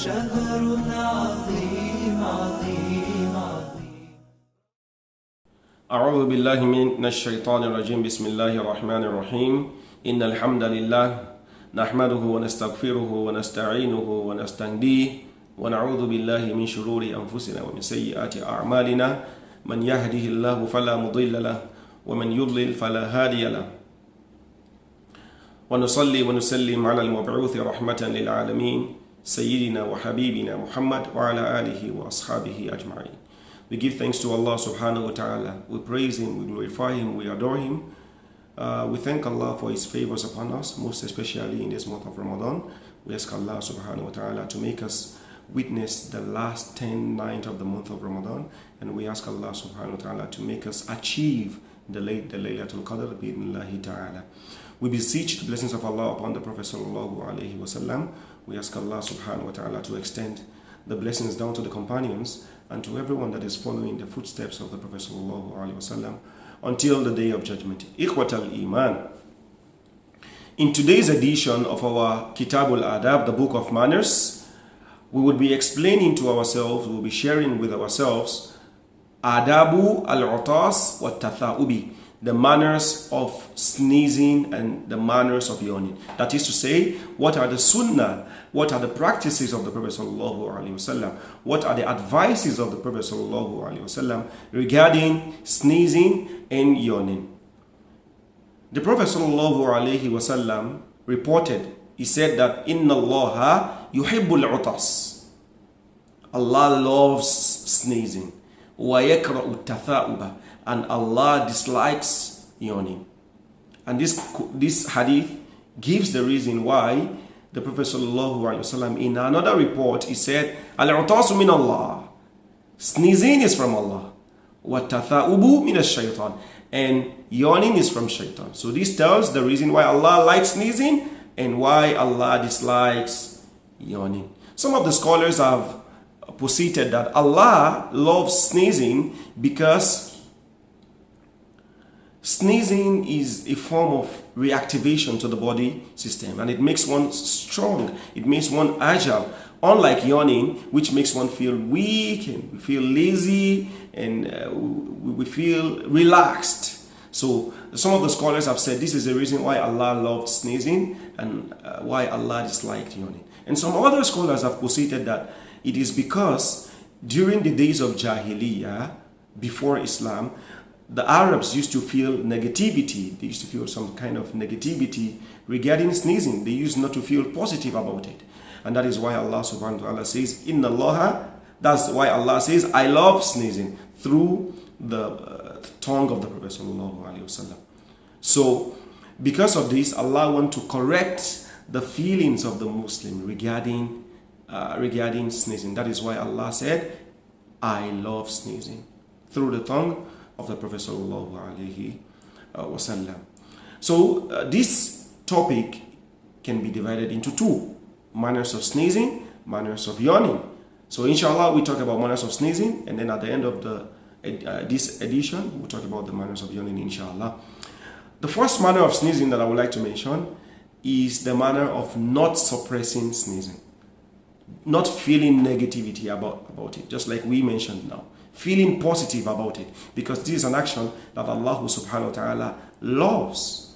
شهر عظيم عظيم عظيم. أعوذ بالله من الشيطان الرجيم. بسم الله الرحمن الرحيم. إن الحمد لله نحمده ونستغفره ونستعينه ونستهديه ونعوذ بالله من شرور أنفسنا ومن سيئات أعمالنا. من يهده الله فلا مضل له ومن يضلل فلا هادي له. ونصلي ونسلم على المبعوث رحمة للعالمين سيدنا وحبيبنا محمد وعلى آله وأصحابه أجمعين. We give thanks to Allah subhanahu wa ta'ala. We praise Him, we glorify Him, we adore Him. We thank Allah for His favors upon us, most especially in this month of Ramadan. We ask Allah subhanahu wa ta'ala to make us witness the last 10 nights of the month of Ramadan. And we ask Allah subhanahu wa ta'ala to make us achieve the Laylatul Qadr bi'idhnillahi ta'ala. We beseech the blessings of Allah upon the Prophet sallallahu alaihi wasallam. We ask Allah subhanahu wa ta'ala to extend the blessings down to the companions and to everyone that is following the footsteps of the Prophet sallallahu alaihi wasallam until the day of judgment. Ikhwatal Iman. In today's edition of our Kitabul Adab, the book of manners, we will be explaining to ourselves, we will be sharing with ourselves Adabu al-Utas wa Tatha'ubi, the manners of sneezing and the manners of yawning. That is to say, what are the sunnah, what are the practices of the Prophet sallallahu alaihi wasallam, what are the advices of the Prophet sallallahu alaihi wasallam regarding sneezing and yawning. The Prophet sallallahu alaihi wasallam reported, he said that Inna Allaha yuhibbul utas. Allah loves sneezing. Wa yakra'u tatha'uba, and Allah dislikes yawning. And this hadith gives the reason why the Prophet sallallahu alaihi wasallam in another report he said, Al-utasu min Allah, sneezing is from Allah, wa tatha'ubu min ash-shaytan, and yawning is from shaitan. So this tells the reason why Allah likes sneezing and why Allah dislikes yawning. Some of the scholars have posited that Allah loves sneezing because sneezing is a form of reactivation to the body system, and it makes one strong, it makes one agile, unlike yawning, which makes one feel weak and we feel lazy and we feel relaxed. So some of the scholars have said this is the reason why Allah loved sneezing and why Allah disliked yawning. And some other scholars have posited that it is because during the days of Jahiliyyah, before Islam, the Arabs used to feel negativity. They used to feel some kind of negativity regarding sneezing. They used not to feel positive about it. And that is why Allah subhanahu wa ta'ala says, Inna Allaha, that's why Allah says, I love sneezing, through the tongue of the Prophet sallallahu alaihi wasallam. So, because of this, Allah wants to correct the feelings of the Muslim regarding sneezing. That is why Allah said, I love sneezing, through the tongue of the Prophet sallallahu alaihi wasallam. So this topic can be divided into two: manners of sneezing, manners of yawning. So inshallah we talk about manners of sneezing, and then at the end of this edition we'll talk about the manners of yawning, inshallah. The first manner of sneezing that I would like to mention is the manner of not suppressing sneezing, not feeling negativity about it, just like we mentioned now. Feeling positive about it, because this is an action that Allah subhanahu wa ta'ala loves.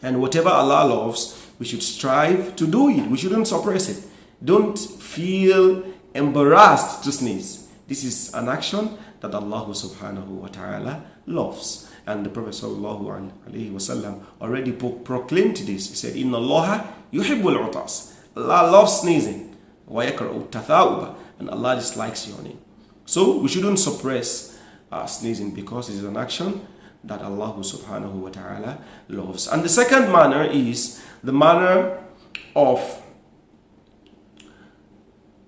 And whatever Allah loves, we should strive to do it. We shouldn't suppress it. Don't feel embarrassed to sneeze. This is an action that Allah subhanahu wa ta'ala loves. And the Prophet sallallahu alaihi wasallam already proclaimed this. He said, Inna Allaha yuhibbul utas. Allah loves sneezing. Wa yakra'u tatha'uba, and Allah dislikes yawning. So we shouldn't suppress sneezing, because it is an action that Allah subhanahu wa ta'ala loves. And the second manner is the manner of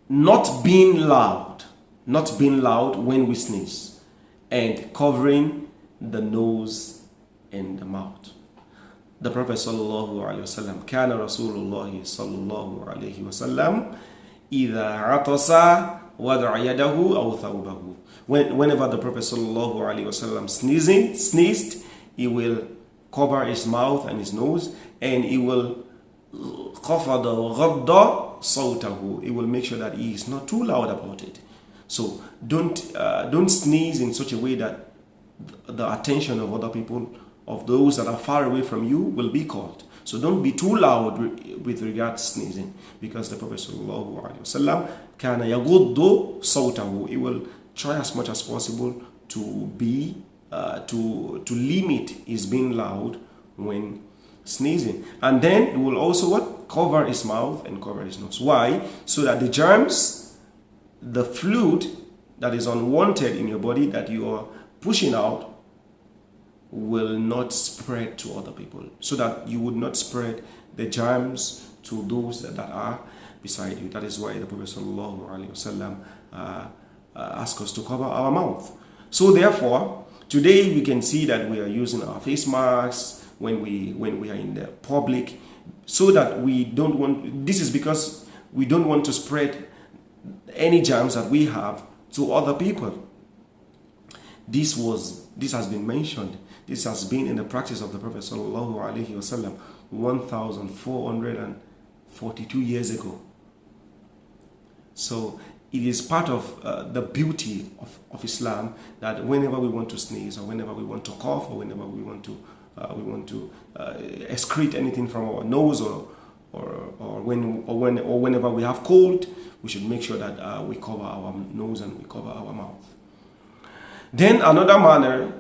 not being loud when we sneeze, and covering the nose and the mouth. The Prophet sallallahu alaihi wasallam, kana Rasulullah sallallahu alaihi wasallam, idha atasa wada'a yadahu aw thawbahu. Whenever the Prophet sallallahu alaihi wasallam sneezed, he will cover his mouth and his nose, and he will khafada wa ghadda صوته. It will make sure that he is not too loud about it. So don't sneeze in such a way that the attention of other people, of those that are far away from you, will be called. So don't be too loud with regard to sneezing, because the Prophet sallallahu alaihi wasallam kana yaghuddu sawtahu. He will try as much as possible to limit his being loud when sneezing. And then he will also what? Cover his mouth and cover his nose. Why? So that the germs, the fluid that is unwanted in your body that you are pushing out, will not spread to other people, so that you would not spread the germs to those that are beside you. That is why the Prophet sallallahu alaihi wasallam asked us to cover our mouth. So therefore, today we can see that we are using our face masks when we are in the public, so that we don't want. This is because we don't want to spread any germs that we have to other people. This has been mentioned. This has been in the practice of the Prophet sallallahu alaihi wasallam 1,442 years ago. So it is part of the beauty of Islam that whenever we want to sneeze, or whenever we want to cough, or whenever we want to excrete anything from our nose, or whenever we have cold, we should make sure that we cover our nose and we cover our mouth. Then another manner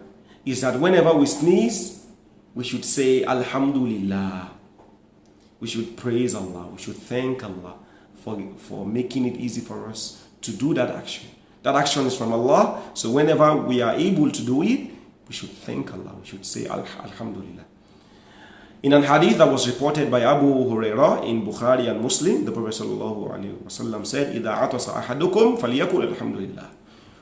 is that whenever we sneeze, we should say Alhamdulillah. We should praise Allah. We should thank Allah for making it easy for us to do that action. That action is from Allah. So whenever we are able to do it, we should thank Allah. We should say Alhamdulillah. In an hadith that was reported by Abu Hurairah in Bukhari and Muslim, the Prophet ﷺ said, إِذَا عَطَسَ أَحَدُكُمْ فَلْيَقُلْ الْحَمْدُ لِلَّهِ.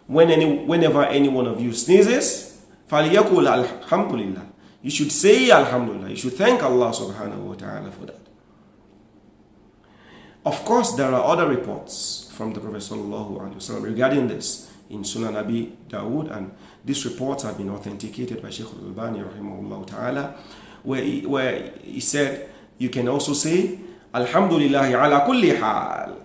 Whenever any one of you sneezes, فَلْيَقُلْ الْحَمْدُ لِلَّهِ. You should say Alhamdulillah. You should thank Allah subhanahu wa ta'ala for that. Of course, there are other reports from the Prophet ﷺ regarding this in Sunan Abi Dawood, and these reports have been authenticated by Shaykh al-Albani rahimahullah ta'ala, where he said, you can also say Alhamdulillah ala kulli hal.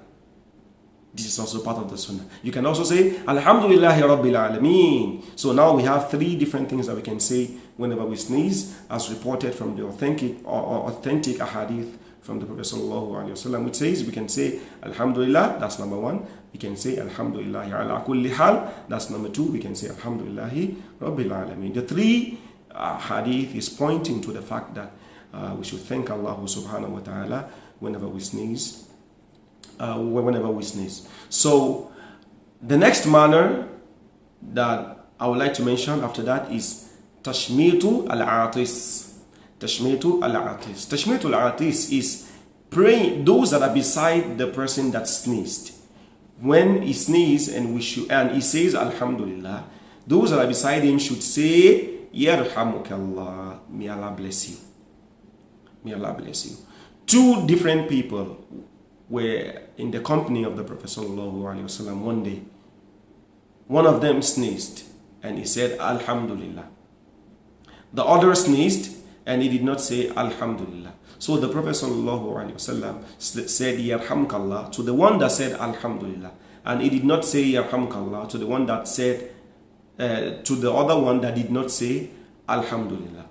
This is also part of the Sunnah. You can also say Alhamdulillah Rabbil Alameen. So now we have three different things that we can say whenever we sneeze, as reported from the authentic ahadith from the Prophet sallallahu alaihi wasallam, which says we can say Alhamdulillah, that's number one. We can say Alhamdulillah ala kulli hal, that's number two. We can say Alhamdulillah Rabbil Alameen. The three hadith is pointing to the fact that we should thank Allah subhanahu wa ta'ala whenever we sneeze. So the next manner that I would like to mention after that is Tashmitu al-Atis. Tashmitu al-Atis. Tashmitu al-Atis is praying those that are beside the person that sneezed. When he sneezes and he says Alhamdulillah, those that are beside him should say Yarhamukallah. May Allah bless you. May Allah bless you. Two different people were in the company of the Prophet sallallahu alaihi wasallam one day. One of them sneezed and he said Alhamdulillah. The other sneezed and he did not say Alhamdulillah. So the Prophet sallallahu alaihi wasallam said Yarhamkallah to the one that said Alhamdulillah, and he did not say Yarhamkallah to the one that said to the other one that did not say Alhamdulillah.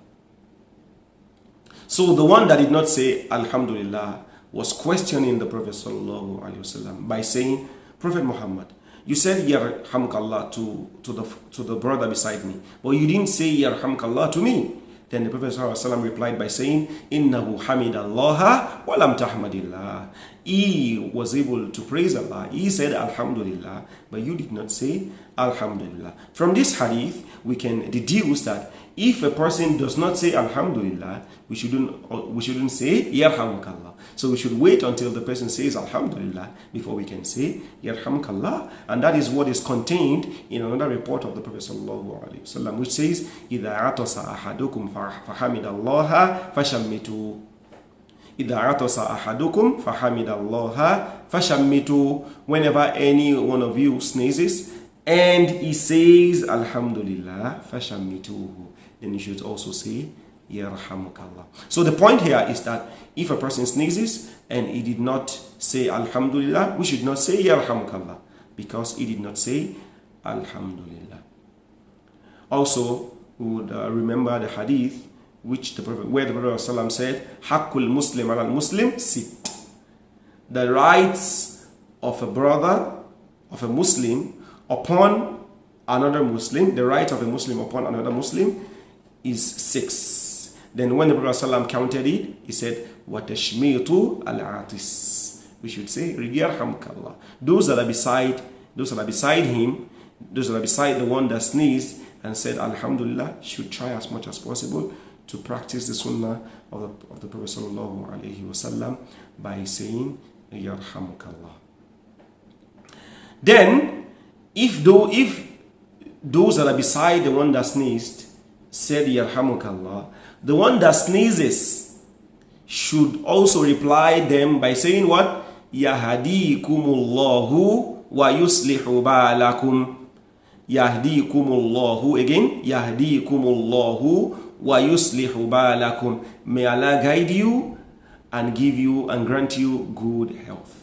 So the one that did not say Alhamdulillah was questioning the Prophet sallallahu alaihi wasallam by saying, Prophet Muhammad, you said Yarhamkallah to the brother beside me, but you didn't say Yarhamkallah to me. Then the Prophet sallallahu alaihi wasallam replied by saying, Innahu hamidallaha wa lam tahmadillah. He was able to praise Allah. He said Alhamdulillah, but you did not say Alhamdulillah. From this hadith, we can deduce that if a person does not say Alhamdulillah, we shouldn't say Yarhamukallah. So we should wait until the person says Alhamdulillah before we can say Yarhamukallah. And that is what is contained in another report of the Prophet sallallahu alaihi wasallam, which says, إِذَا عَطَسَ أَحَدُكُمْ فَحَمِدَ اللَّهَ فَشَمِّتُوا. إِذَا عَطَسَ أَحَدُكُمْ فَحَمِدَ اللَّهَ فَشَمِّتُوا. Whenever any one of you sneezes and he says Alhamdulillah, فَشَمِّتُوهُ, then you should also say Yarhamukallah. So the point here is that if a person sneezes and he did not say Alhamdulillah, we should not say Yarhamukallah, because he did not say Alhamdulillah. Also, we would remember the hadith where the Prophet ﷺ said, Haqqul Muslim ala Muslim sit. The rights of a brother, of a Muslim, upon another Muslim, the right of a Muslim upon another Muslim is 6. Then when the Prophet ﷺ counted it, he said, وَتَشْمِيتُ الْعَاطِسِ. We should say, Yarhamukallah. Those that are beside him, those that are beside the one that sneezed and said Alhamdulillah, should try as much as possible to practice the sunnah of the Prophet sallallahu alaihi wasallam by saying Yarhamukallah. Then, if those that are beside the one that sneezed said Yarhamukallah, the one that sneezes should also reply them by saying what? Yahdikumullahu wa yuslihu ba'alakum. Yahdikumullahu, again, Yahdikumullahu wa yuslihu ba'alakum. May Allah guide you and give you and grant you good health.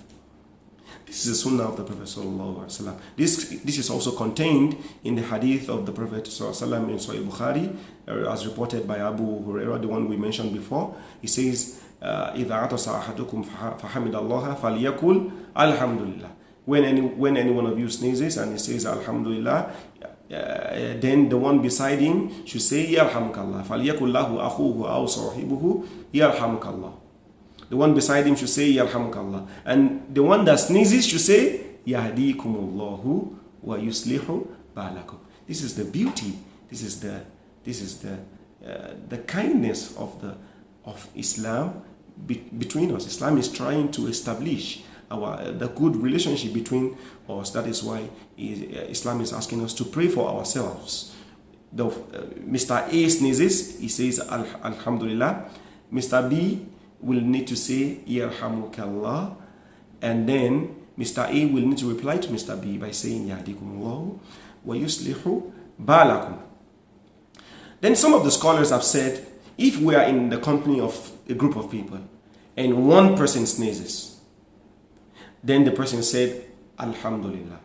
This is the sunnah of the Prophet sallallahu alaihi wasallam. This is also contained in the hadith of the Prophet sallallahu alaihi wasallam in Sahih Bukhari, as reported by Abu Hurairah, the one we mentioned before. He says, إِذَا عَطَسَ أَحَدُكُمْ فَحَمِدَ اللَّهَ فَلْيَقُلْ الْحَمْدُ. When any one of you sneezes and he says Alhamdulillah, then the one beside him should say Yarhamukallah. فَلْيَقُلْ لَهُ أَخُوهُ أَوْ صَاحِبُهُ يَرْحَمُكَ. The one beside him should say Yarhamukallah. And the one that sneezes should say Yahdikumullahu wa yuslihu ba'alakum. This is the beauty. This is the kindness of Islam between us. Islam is trying to establish the good relationship between us. That is why Islam is asking us to pray for ourselves. Mr. A sneezes, he says Alhamdulillah. Mr. B will need to say Yarhamukallah, and then Mr. A will need to reply to Mr. B by saying Yahdikumullahu wa yuslihu ba'alakum. Then some of the scholars have said, if we are in the company of a group of people and one person sneezes, then the person said Alhamdulillah,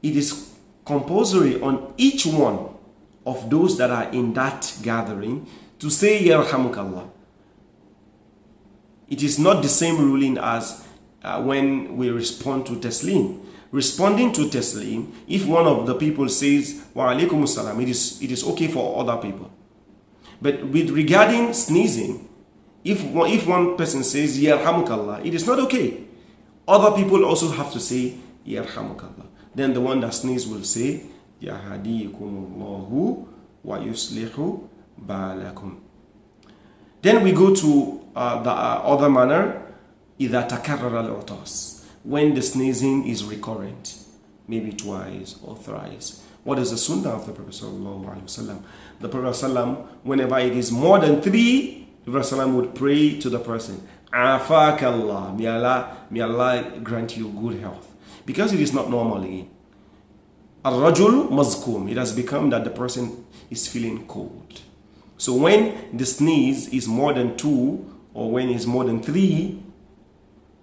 it is compulsory on each one of those that are in that gathering to say Yarhamukallah. It is not the same ruling as when we respond to Taslim. Responding to Taslim, if one of the people says Wa alaikum salam, it is okay for other people. But regarding sneezing, if one person says Yarhamukallah, it is not okay. Other people also have to say Yarhamukallah. Then the one that sneezes will say Yahdikumullahu wa yuslihu ba'alakum. Then we go to the other manner, إِذَا تَكَرَّرَ الْعُطَاسِ, when the sneezing is recurrent, maybe twice or thrice. What is the sunnah of the Prophet sallallahu alaihi wasallam? The Prophet sallam, whenever it is more than 3, the Prophet sallam would pray to the person, Afakallah, may Allah grant you good health. Because it is not normal again. Ar-rajul mazkum, it has become that the person is feeling cold. So when the sneeze is more than 2, or when it's more than 3,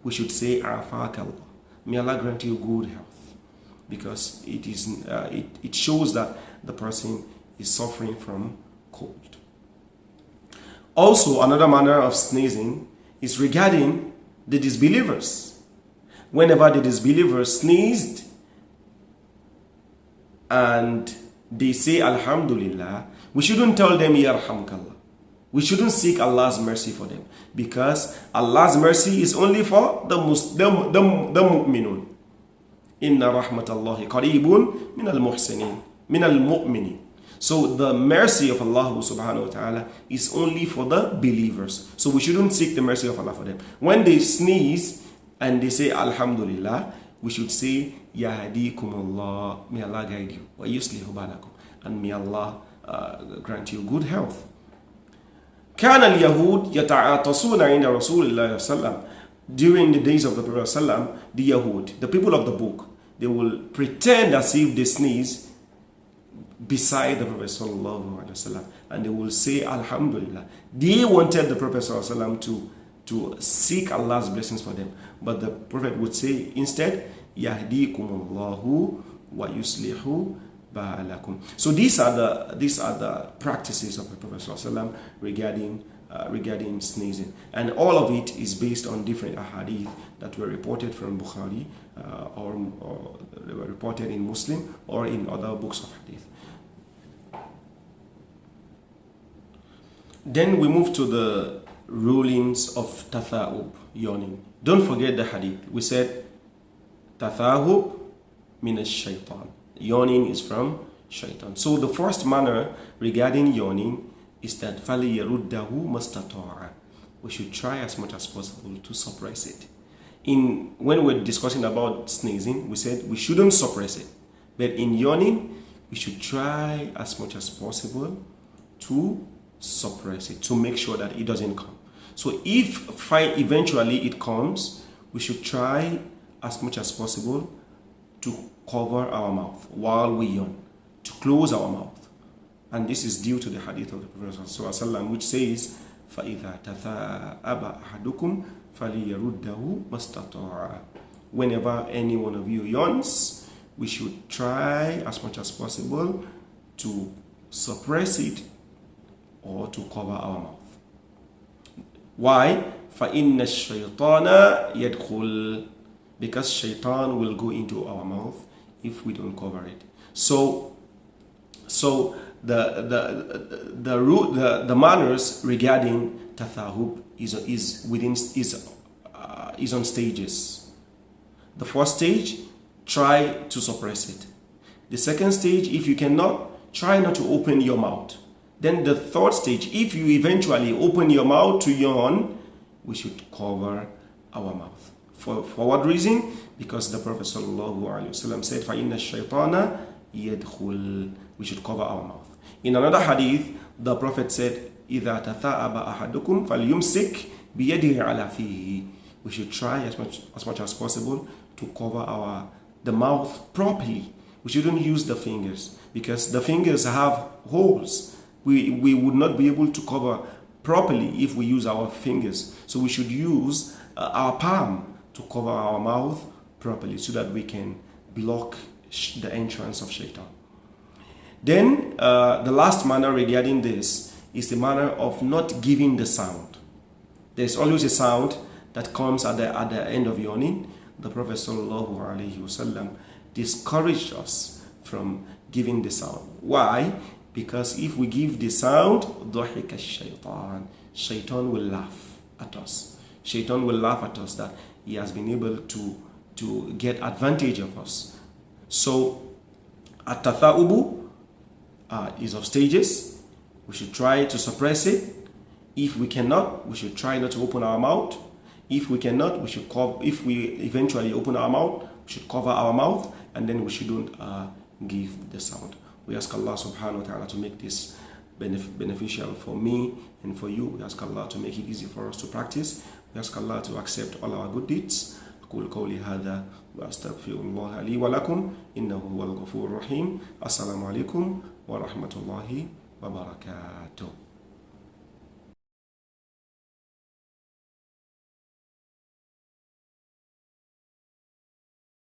we should say Afakallah. May Allah grant you good health. Because it shows that the person is suffering from cold. Also, another manner of sneezing is regarding the disbelievers. Whenever the disbelievers sneezed and they say Alhamdulillah, we shouldn't tell them Yarhamukallah. We shouldn't seek Allah's mercy for them, because Allah's mercy is only for the mu'minun. Inna rahmatallahi qareebun min al-mu'minin. So the mercy of Allah subhanahu wa ta'ala is only for the believers. So we shouldn't seek the mercy of Allah for them. When they sneeze and they say Alhamdulillah, we should say Yahdikumullah, may Allah guide you, wa yuslihu ba'alakum, and may Allah grant you good health. كان اليهود يتعاطسون عند رسول الله صلى الله عليه وسلم. During the days of the Prophet صلى الله عليه وسلم, the Yahud, the people of the book, they will pretend as if they sneeze beside the Prophet sallallahu alaihi wasallam, and they will say Alhamdulillah. They wanted the Prophet sallallahu alaihi wasallam to seek Allah's blessings for them, but the Prophet would say instead, Yahdikumullahu wa yuslihu ba'alakum. So these are the practices of the Prophet sallallahu alaihi wasallam regarding sneezing, and all of it is based on different ahadith that were reported from Bukhari or they were reported in Muslim or in other books of hadith. Then we move to the rulings of tatha'ub, yawning. Don't forget the hadith. We said tatha'ub min ash-shaytan. Yawning is from shaitan. So the first manner regarding yawning is that فَلِيَرُدَّهُ مَسْتَطَاعَ. We should try as much as possible to suppress it. When we're discussing about sneezing, we said we shouldn't suppress it. But in yawning, we should try as much as possible to suppress it, to make sure that it doesn't come. So if eventually it comes, we should try as much as possible to cover our mouth while we yawn, to close our mouth. And this is due to the hadith of the Prophet ﷺ, which says, فَإِذَا تَثَاءَبَ أَحَدُكُمْ فَلِيَرُدَّهُ مَسْتَطَاعَ. Whenever any one of you yawns, we should try as much as possible to suppress it or to cover our mouth. Why? فَإِنَّ الشَّيْطَانَ يَدْخُلُ. Because shaitan will go into our mouth if we don't cover it. So the manners regarding tathahub is on stages. The first stage, try to suppress it. The second stage, if you cannot, try not to open your mouth. Then the third stage, if you eventually open your mouth to yawn, we should cover our mouth. For what reason? Because the Prophet ﷺ said, فَإِنَّ الشَّيْطَانَ يَدْخُلُ. We should cover our mouth. In another hadith, the Prophet said, إِذَا تَثَاءَبَ أَحَدُكُمْ فَلْيُمْسِكْ بِيَدِهِ عَلَى فِيهِ. We should try as much as possible to cover the mouth properly. We shouldn't use the fingers, because the fingers have holes. We would not be able to cover properly if we use our fingers. So we should use our palm to cover our mouth properly so that we can block the entrance of shaitan. Then the last manner regarding this is the manner of not giving the sound. There's always a sound that comes at the end of yawning. The Prophet ﷺ discouraged us from giving the sound. Why? Because if we give the sound, ضحك الشيطان. Shaitan will laugh at us. Shaitan will laugh at us that he has been able to get advantage of us. So, at-tatha'ubu is of stages. We should try to suppress it. If we cannot, we should try not to open our mouth. If we cannot, we should if we eventually open our mouth, we should cover our mouth, and then we shouldn't give the sound. We ask Allah subhanahu wa ta'ala to make this beneficial for me and for you. We ask Allah to make it easy for us to practice. We ask Allah to accept all our good deeds. أقول قولي هذا وأستغفر الله لي ولكم إنه هو الغفور الرحيم. السلام عليكم ورحمة الله وبركاته.